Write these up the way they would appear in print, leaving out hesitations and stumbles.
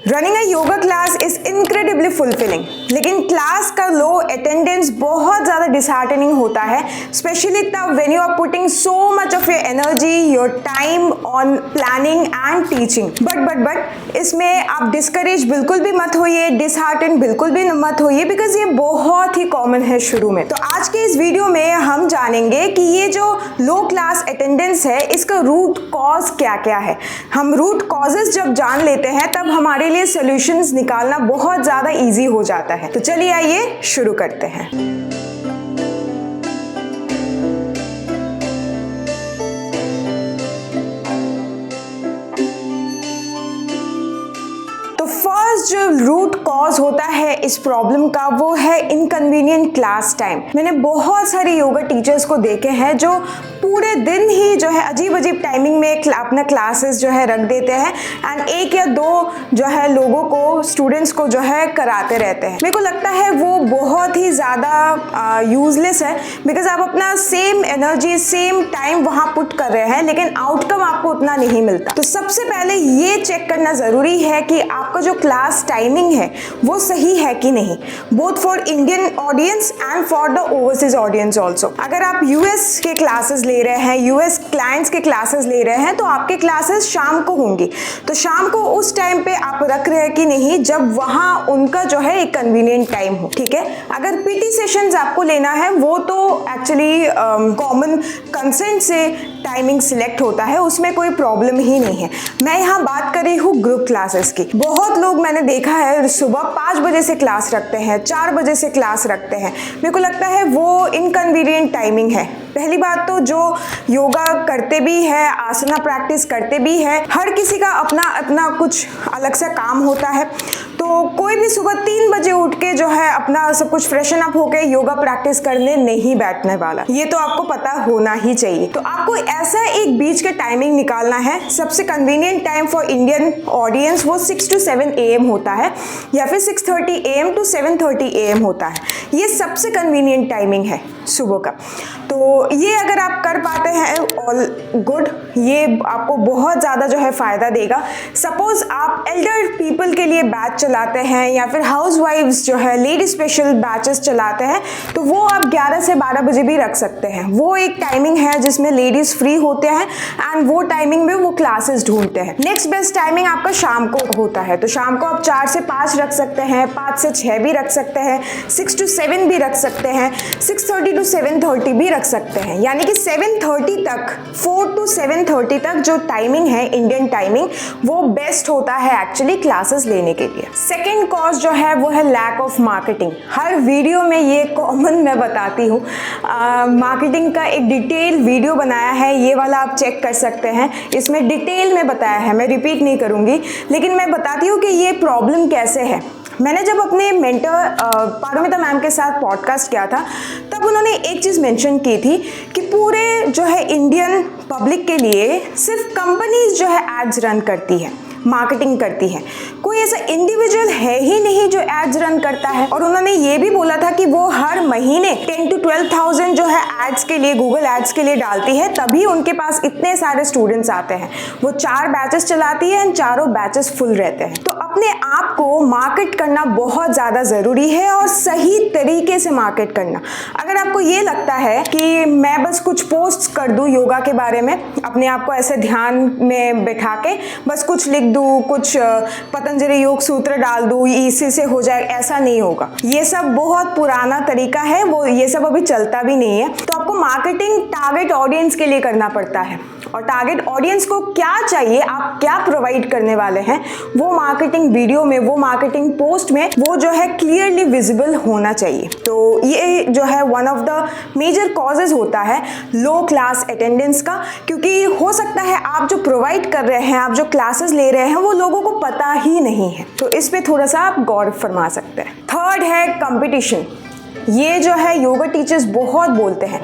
Running a yoga class is incredibly fulfilling, लेकिन class का लो attendance बहुत ज़्यादा डिसहार्टनिंग होता है, स्पेशली तब when you are putting so much of your energy, your time on planning and teaching. But इसमें आप डिस्करेज बिल्कुल भी मत होइए, डिसहार्टन बिल्कुल भी मत होइए, बिकॉज ये बहुत ही कॉमन है शुरू में। तो आज के इस वीडियो में हम जानेंगे कि ये जो लो क्लास अटेंडेंस है इसका रूट कॉज क्या क्या है। हम रूट कॉजेज जब जान लेते हैं तब हमारे लिए सॉल्यूशंस निकालना बहुत ज़्यादा इजी हो जाता है। तो चलिए आइए शुरू करते हैं। फर्स्ट जो रूट कॉज होता है इस प्रॉब्लम का वो है इनकन्वीनियंट क्लास टाइम। मैंने बहुत सारे योगा टीचर्स को देखे हैं जो पूरे दिन ही जो है अजीब अजीब टाइमिंग में अपना क्लासेस जो है रख देते हैं एंड एक या दो जो है लोगों को, स्टूडेंट्स को जो है कराते रहते हैं। मेरे को लगता है वो बहुत ही ज़्यादा यूजलेस है, बिकॉज आप अपना सेम एनर्जी सेम टाइम वहाँ पुट कर रहे हैं लेकिन आउटकम आपको उतना नहीं मिलता। तो सबसे पहले ये चेक करना ज़रूरी है कि आपका जो क्लास टाइमिंग है वो सही है कि नहीं, both for Indian audience and for the overseas audience also. अगर आप यूएस के क्लासेस ले रहे हैं, यूएस क्लाइंट्स के क्लासेस ले रहे हैं, तो आपके क्लासेस शाम को होंगी। तो शाम को उस टाइम पे आप रख रहे हैं कि नहीं जब वहाँ उनका जो है एक कन्वीनियंट टाइम हो, ठीक है। अगर पीटी सेशंस आपको लेना है वो तो एक्चुअली कॉमन कंसेंट से टाइमिंग सिलेक्ट होता है, उसमें कोई प्रॉब्लम ही नहीं है। मैं यहाँ बात कर रही हूँ ग्रुप क्लासेस की। बहुत लोग मैंने देखा है सुबह 5 बजे से क्लास रखते हैं, 4 बजे से क्लास रखते हैं। मेरे को लगता है वो इनकन्वीनियंट टाइमिंग है। पहली बात तो जो योगा करते भी है, आसना प्रैक्टिस करते भी है, हर किसी का अपना अपना कुछ अलग सा काम होता है। तो कोई भी सुबह 3 बजे उठ के जो है अपना सब कुछ फ्रेशन अप होके योगा प्रैक्टिस करने नहीं बैठने वाला, ये तो आपको पता होना ही चाहिए। तो आपको ऐसा एक बीच का टाइमिंग निकालना है। सबसे convenient time for Indian audience वो 6 to 7 AM होता है या फिर 6:30 AM to 7:30 AM होता है। ये सबसे कन्वीनियंट टाइमिंग है सुबह का। तो ये अगर आप कर पाते हैं ऑल गुड, ये आपको बहुत ज़्यादा जो है फ़ायदा देगा। सपोज आप एल्डर पीपल के लिए बैच चलाते हैं या फिर हाउस वाइफ्स जो है लेडी स्पेशल बैचेस चलाते हैं, तो वो आप 11 से 12 बजे भी रख सकते हैं। वो एक टाइमिंग है जिसमें लेडीज़ फ्री होते हैं एंड वो टाइमिंग में वो क्लासेस ढूंढते हैं। नेक्स्ट बेस्ट टाइमिंग आपका शाम को होता है, तो शाम को आप 4 से 5 रख सकते हैं, 5 से 6 भी रख सकते हैं, 6 to 7 भी रख सकते हैं, 6:30 to 7:30 भी रख सकते हैं। यानी कि 7:30 तक, 4 to 7:30 तक जो टाइमिंग है इंडियन टाइमिंग, वो बेस्ट होता है एक्चुअली क्लासेस लेने के लिए। सेकेंड कॉज जो है वो है लैक ऑफ मार्केटिंग। हर वीडियो में ये कॉमन मैं बताती हूँ। मार्केटिंग का एक डिटेल वीडियो बनाया है, ये वाला आप चेक कर सकते हैं। इसमें डिटेल में बताया है, मैं रिपीट नहीं करूँगी, लेकिन मैं बताती हूँ कि ये प्रॉब्लम कैसे है। मैंने जब अपने मेंटर पारुमिता मैम के साथ पॉडकास्ट किया था तब उन्होंने एक चीज़ मेंशन की थी कि पूरे जो है इंडियन पब्लिक के लिए सिर्फ कंपनीज जो है एड्स रन करती है, मार्केटिंग करती है, कोई ऐसा इंडिविजुअल है ही नहीं जो एड्स रन करता है। और उन्होंने ये भी बोला था कि वो हर महीने 10 to 12,000 जो है एड्स के लिए, गूगल एड्स के लिए डालती है, तभी उनके पास इतने सारे स्टूडेंट्स आते हैं। वो 4 बैचेस चलाती है एंड चारों बैचेस फुल रहते हैं। तो अपने आप को मार्केट करना बहुत ज़्यादा ज़रूरी है और सही तरीके से मार्केट करना। अगर आपको ये लगता है कि मैं बस कुछ पोस्ट कर दूँ योगा के बारे में, अपने आप को ऐसे ध्यान में बैठा के बस कुछ लिख दूँ, कुछ पतंजलि योग सूत्र डाल दूँ, इसी से हो जाए, ऐसा नहीं होगा। ये सब बहुत पुराना तरीका है, वो ये सब अभी चलता भी नहीं है। तो आपको मार्केटिंग टारगेट ऑडियंस के लिए करना पड़ता है और टारगेट ऑडियंस को क्या चाहिए, आप क्या प्रोवाइड करने वाले हैं, वो मार्केटिंग वीडियो में, वो मार्केटिंग पोस्ट में वो जो है क्लियरली विजिबल होना चाहिए। तो ये जो है one of the major causes होता है लो क्लास अटेंडेंस का, क्योंकि हो सकता है आप जो प्रोवाइड कर रहे हैं, आप जो क्लासेस ले रहे हैं, वो लोगों को पता ही नहीं है। तो इस पे थोड़ा सा आप गौर फरमा सकते हैं। थर्ड है कंपटीशन। ये जो है योगा टीचर्स बहुत बोलते हैं।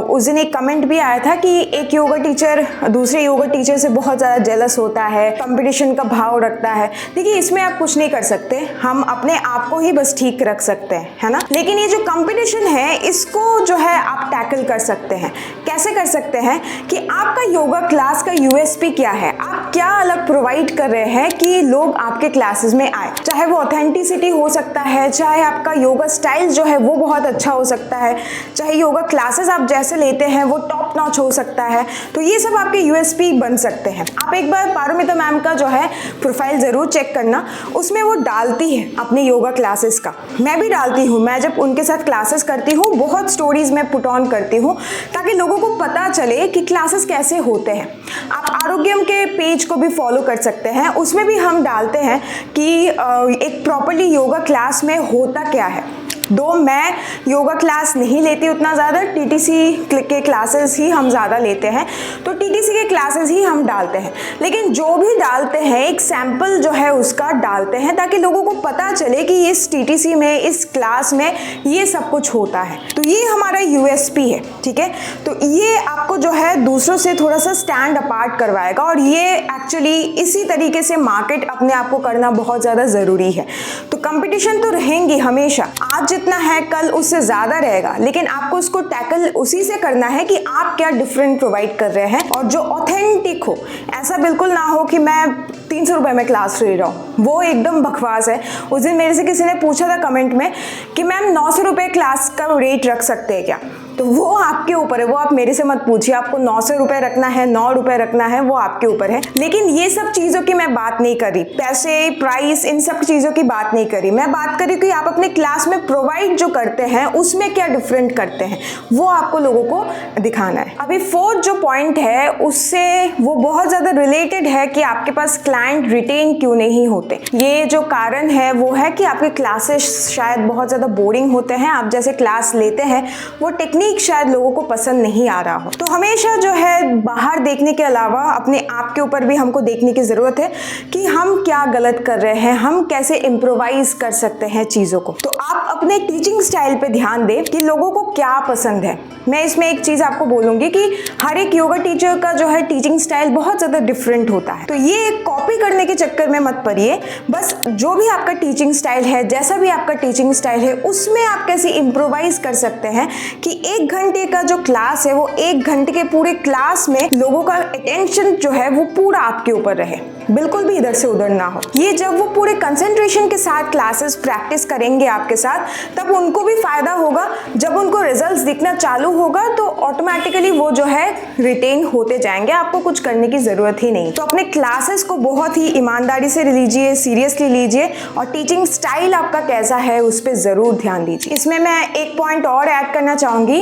उस दिन एक कमेंट भी आया था कि एक योगा टीचर दूसरे योगा टीचर से बहुत ज़्यादा जेलस होता है, कंपटीशन का भाव रखता है। देखिए इसमें आप कुछ नहीं कर सकते, हम अपने आप को ही बस ठीक रख सकते हैं, है ना। लेकिन ये जो कंपटीशन है इसको जो है आप टैकल कर सकते हैं। कैसे कर सकते हैं कि आपका योगा क्लास का यूएसपी क्या है, आप आप क्या अलग प्रोवाइड कर रहे हैं कि लोग आपके क्लासेस में आए। चाहे वो ऑथेंटिसिटी हो सकता है, चाहे आपका योगा स्टाइल जो है वो बहुत अच्छा हो सकता है, चाहे योगा क्लासेस आप जैसे लेते हैं वो टॉप नॉच हो सकता है। तो ये सब आपके यूएसपी बन सकते हैं। आप एक बार पारुमिता मैम का जो है प्रोफाइल ज़रूर चेक करना, उसमें वो डालती है अपनी योगा क्लासेस का। मैं भी डालती हूँ, मैं जब उनके साथ क्लासेस करती हूँ बहुत स्टोरीज मैं पुट ऑन करती हूँ ताकि लोगों को पता चले कि क्लासेस कैसे होते हैं। आप आरोग्यम के पेज को भी फॉलो कर सकते हैं, उसमें भी हम डालते हैं कि एक प्रॉपर्ली योगा क्लास में होता क्या है। दो मैं योगा क्लास नहीं लेती उतना ज़्यादा, टीटीसी के क्लासेस ही हम ज़्यादा लेते हैं, तो टीटीसी के क्लासेस ही हम डालते हैं। लेकिन जो भी डालते हैं एक सैम्पल जो है उसका डालते हैं ताकि लोगों को पता चले कि इस टीटीसी में, इस क्लास में ये सब कुछ होता है। तो ये हमारा यूएसपी है, ठीक है। तो ये आपको जो है दूसरों से थोड़ा सा स्टैंड अपार्ट करवाएगा और ये एक्चुअली इसी तरीके से मार्केट अपने आप को करना बहुत ज़्यादा ज़रूरी है। तो कंपटीशन तो रहेंगी हमेशा, आज जितना है कल उससे ज़्यादा रहेगा, लेकिन आपको उसको टैकल उसी से करना है कि आप क्या डिफरेंट प्रोवाइड कर रहे हैं और जो ऑथेंटिक हो। ऐसा बिल्कुल ना हो कि मैं 300 रुपये में क्लास ले रहा हूँ, वो एकदम बकवास है। उस दिन मेरे से किसी ने पूछा था कमेंट में कि मैम 900 रुपये क्लास का रेट रख सकते हैं क्या, तो वो आपके ऊपर है, वो आप मेरे से मत पूछिए। आपको 900 रुपये रखना है, 9 रुपये रखना है, वो आपके ऊपर है। लेकिन ये सब चीज़ों की मैं बात नहीं कर रही, पैसे, प्राइस, इन सब चीज़ों की बात नहीं करी। मैं बात करी कि आप अपने क्लास में प्रोवाइड जो करते हैं उसमें क्या डिफरेंट करते हैं, वो आपको लोगों को दिखाना है। अभी फोर्थ जो पॉइंट है उससे वो बहुत ज़्यादा रिलेटेड है कि आपके पास क्लाइंट रिटेन क्यों नहीं होते। ये जो कारण है वो है कि आपके क्लासेस शायद बहुत ज़्यादा बोरिंग होते हैं, आप जैसे क्लास लेते हैं वो टेक्निक शायद लोगों को पसंद नहीं आ रहा हो। तो हमेशा जो है बाहर देखने के अलावा अपने आप के ऊपर भी हमको देखने की ज़रूरत है कि हम क्या गलत कर रहे हैं, हम कैसे इम्प्रोवाइज कर सकते हैं चीज़ों को। तो आप अपने टीचिंग स्टाइल पे ध्यान दें कि लोगों को क्या पसंद है। मैं इसमें एक चीज़ आपको बोलूँगी कि हर एक योगा टीचर का जो है टीचिंग स्टाइल बहुत ज़्यादा डिफरेंट होता है, तो ये कॉपी करने के चक्कर में मत पड़िए। बस जो भी आपका टीचिंग स्टाइल है, जैसा भी आपका टीचिंग स्टाइल है, उसमें आप कैसे इम्प्रोवाइज कर सकते हैं कि 1 घंटे का जो क्लास है वो 1 घंटे के पूरे क्लास में लोगों का अटेंशन जो है वो पूरा आपके ऊपर रहे, बिल्कुल भी इधर से उधर ना हो। ये जब वो पूरे कंसंट्रेशन के साथ क्लासेस प्रैक्टिस करेंगे आपके साथ, तब उनको भी फायदा होगा। जब उनको रिजल्ट्स दिखना चालू होगा तो ऑटोमेटिकली वो जो है रिटेन होते जाएंगे, आपको कुछ करने की जरूरत ही नहीं। तो अपने क्लासेस को बहुत ही ईमानदारी से लीजिए, सीरियसली लीजिए और टीचिंग स्टाइल आपका कैसा है उस पर जरूर ध्यान दीजिए। इसमें मैं एक पॉइंट और ऐड करना चाहूंगी।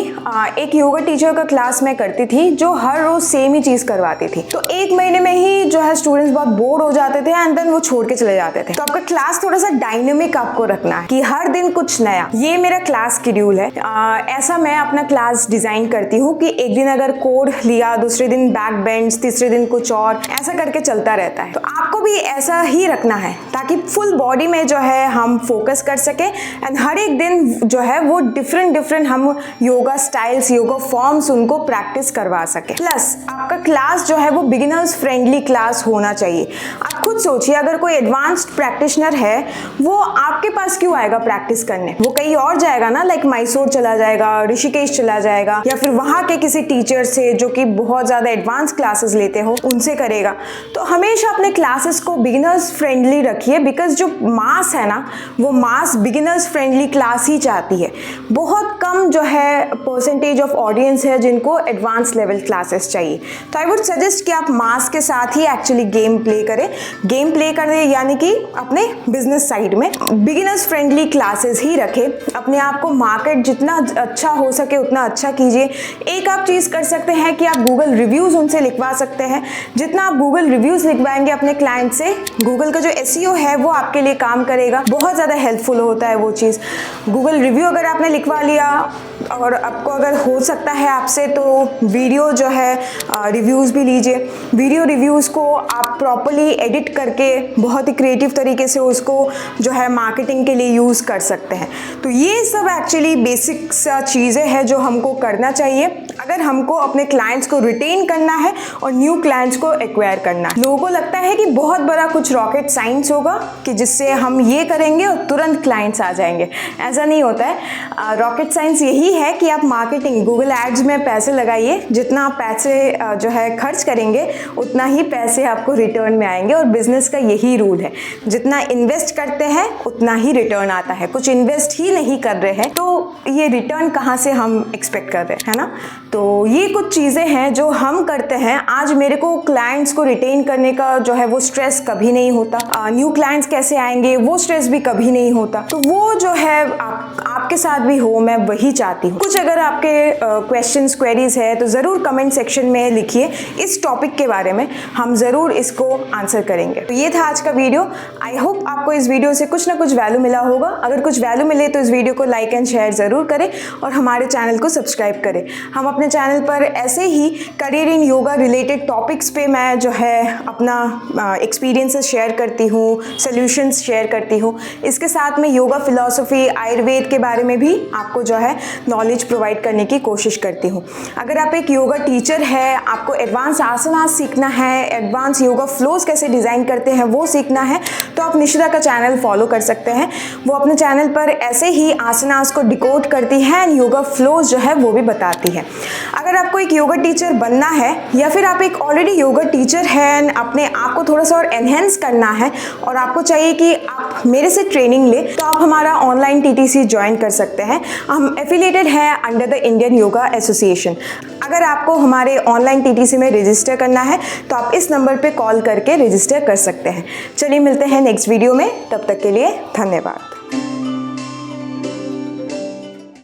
एक योगा टीचर का क्लास में करती थी जो हर रोज सेम ही चीज करवाती थी, तो 1 महीने में ही जो है स्टूडेंट्स बहुत बोर हो जाते थे एंड देन वो छोड़ के चले जाते थे। तो आपका क्लास थोड़ा सा डायनेमिक आपको रखना है कि हर दिन कुछ नया। ये मेरा क्लास शेड्यूल है। ऐसा मैं अपना क्लास डिजाइन करती हूँ कि एक दिन अगर कोड लिया, दूसरे दिन बैक बेंच, तीसरे दिन कुछ और, ऐसा करके चलता रहता है। तो आपको भी ऐसा ही रखना है ताकि फुल बॉडी में जो है हम फोकस कर सके एंड हर एक दिन जो है वो डिफरेंट हम योगा स्टाइल्स, योगा फॉर्म्स उनको प्रैक्टिस करवा सके। प्लस आपका क्लास जो है वो बिगिनर्स फ्रेंडली क्लास होना चाहिए। आप खुद सोचिए, अगर कोई एडवांस्ड प्रैक्टिशनर है वो आपके पास क्यों आएगा प्रैक्टिस करने, वो कहीं और जाएगा ना, लाइक मैसूर चला जाएगा, ऋषिकेश चला जाएगा, या फिर वहाँ के किसी टीचर से जो कि बहुत ज़्यादा एडवांस क्लासेस लेते हो उनसे करेगा। तो हमेशा अपने क्लासेस को बिगिनर्स फ्रेंडली रखिए, बिकॉज जो मास है ना वो मास बिगिनर्स फ्रेंडली क्लास ही चाहती है। बहुत कम जो है परसेंटेज ऑफ ऑडियंस है जिनको एडवांस लेवल क्लासेस चाहिए। तो आई वुड सजेस्ट कि आप मास के साथ ही एक्चुअली गेम प्ले करें। गेम प्ले करें यानी कि अपने बिजनेस साइड में बिगिनर्स फ्रेंडली क्लासेस ही रखें। अपने आप को मार्केट जितना अच्छा हो सके उतना अच्छा कीजिए। एक आप चीज़ कर सकते हैं कि आप गूगल रिव्यूज़ उनसे लिखवा सकते हैं। जितना आप गूगल रिव्यूज़ लिखवाएंगे अपने क्लाइंट से, गूगल का जो एसईओ है वो आपके लिए काम करेगा, बहुत ज़्यादा हेल्पफुल होता है वो चीज़। गूगल रिव्यू अगर आपने लिखवा लिया और आपको अगर हो सकता है आपसे, तो वीडियो जो है रिव्यूज़ भी लीजिए। वीडियो रिव्यूज़ को आप प्रॉपर्ली एडिट करके बहुत ही क्रिएटिव तरीके से उसको जो है मार्केटिंग के लिए यूज़ कर सकते हैं। तो ये सब एक्चुअली बेसिक सा चीज़ें हैं जो हमको करना चाहिए। अगर हमको अपने क्लाइंट्स को रिटेन करना है और न्यू क्लाइंट्स को एक्वायर करना है। लोगों को लगता है कि बहुत बड़ा कुछ रॉकेट साइंस होगा कि जिससे हम ये करेंगे और तुरंत क्लाइंट्स आ जाएंगे। ऐसा नहीं होता है। रॉकेट साइंस यही है कि आप मार्केटिंग, गूगल एड्स में पैसे लगाइए, जितना आप पैसे जो है खर्च करेंगे उतना ही पैसे आपको रिटर्न में आएंगे। और बिजनेस का यही रूल है, जितना इन्वेस्ट करते हैं उतना ही रिटर्न आता है। कुछ इन्वेस्ट ही नहीं कर रहे हैं तो ये रिटर्न कहाँ से हम एक्सपेक्ट कर रहे हैं, है ना। तो ये कुछ चीज़ें हैं जो हम करते हैं। आज मेरे को क्लाइंट्स को रिटेन करने का जो है वो स्ट्रेस कभी नहीं होता। न्यू क्लाइंट्स कैसे आएंगे वो स्ट्रेस भी कभी नहीं होता। तो वो जो है आपके साथ भी हो, मैं वही चाहती हूँ। कुछ अगर आपके क्वेश्चंस, क्वेरीज है तो ज़रूर कमेंट सेक्शन में लिखिए। इस टॉपिक के बारे में हम ज़रूर इसको आंसर करेंगे। तो ये था आज का वीडियो। आई होप आपको इस वीडियो से कुछ ना कुछ वैल्यू मिला होगा। अगर कुछ वैल्यू मिले तो इस वीडियो को लाइक एंड शेयर ज़रूर करें और हमारे चैनल को सब्सक्राइब करें। हम अपने चैनल पर ऐसे ही career in yoga related topics पे मैं जो है अपना एक्सपीरियंसेस शेयर करती हूँ, सॉल्यूशंस शेयर करती हूँ। इसके साथ में योगा फिलॉसफी, आयुर्वेद के बारे में भी आपको जो है नॉलेज प्रोवाइड करने की कोशिश करती हूँ। अगर आप एक योगा टीचर है, आपको एडवांस आसनास सीखना है, एडवांस योगा फ्लोज कैसे डिज़ाइन करते हैं वो सीखना है, तो आप निशिता का चैनल फॉलो कर सकते हैं। वो अपने चैनल पर ऐसे ही आसनास को डिकोड करती है एंड योगा फ्लोज जो है वो भी बताती है। अगर आपको एक योगा टीचर बनना है या फिर आप एक ऑलरेडी योगा टीचर हैं एंड अपने आप को थोड़ा सा और एनहेंस करना है और आपको चाहिए कि आप मेरे से ट्रेनिंग ले, तो आप हमारा ऑनलाइन टीटीसी ज्वाइन कर सकते हैं। हम एफिलिएटेड हैं under the Indian yoga association. अगर आपको हमारे ऑनलाइन टीटीसी में रजिस्टर करना है तो आप इस नंबर पे कॉल करके रजिस्टर कर सकते हैं। चलिए मिलते हैं नेक्स्ट वीडियो में, तब तक के लिए धन्यवाद।